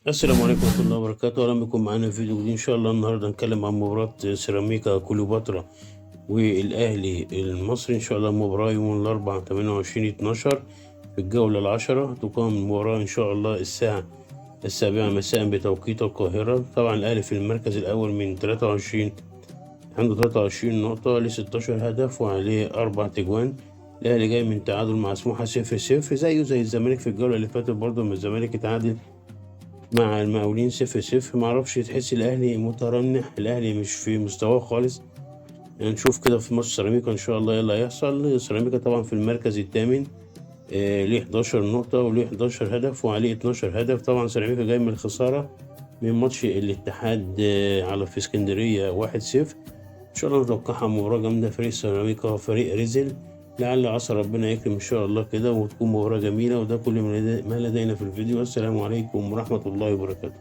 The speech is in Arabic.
السلام عليكم ورحمة الله وبركاته، أهلا بكم معانا في فيديو جديد. إن شاء الله النهاردة هنتكلم عن مباراة سيراميكا كليوباترا والأهلي المصري. إن شاء الله المباراة يوم الأربعاء 28/12 في الجولة العشرة. تقام المباراة إن شاء الله الساعة 7 مساء بتوقيت القاهرة. طبعا الأهلي في المركز الأول من 23، عنده 23 نقطة ل 16 هدف وعليه 4 تجوان. الأهلي جاي من تعادل مع سموحة 0-0 زيه زي الزمالك في الجولة اللي فاتت، برضه من الزمالك اتعادل مع المقاولين 0-0. معرفش، تحس الأهلي مترنح، الأهلي مش في مستواه خالص. هنشوف كده في ماتش سيراميكا إن شاء الله إيه اللي هيحصل. سيراميكا طبعا في المركز الثامن، ليه 11 نقطة وليه 11 هدف وعليه 12 هدف. طبعا سيراميكا جاي من الخسارة من ماتش الاتحاد على في اسكندرية 1-0. إن شاء الله نتوقعها مباراة جامدة. فريق سيراميكا فريق رزل، لعل عسى ربنا يكرم إن شاء الله كده وتكون مباراة جميلة. وده كل ما لدينا في الفيديو. السلام عليكم ورحمة الله وبركاته.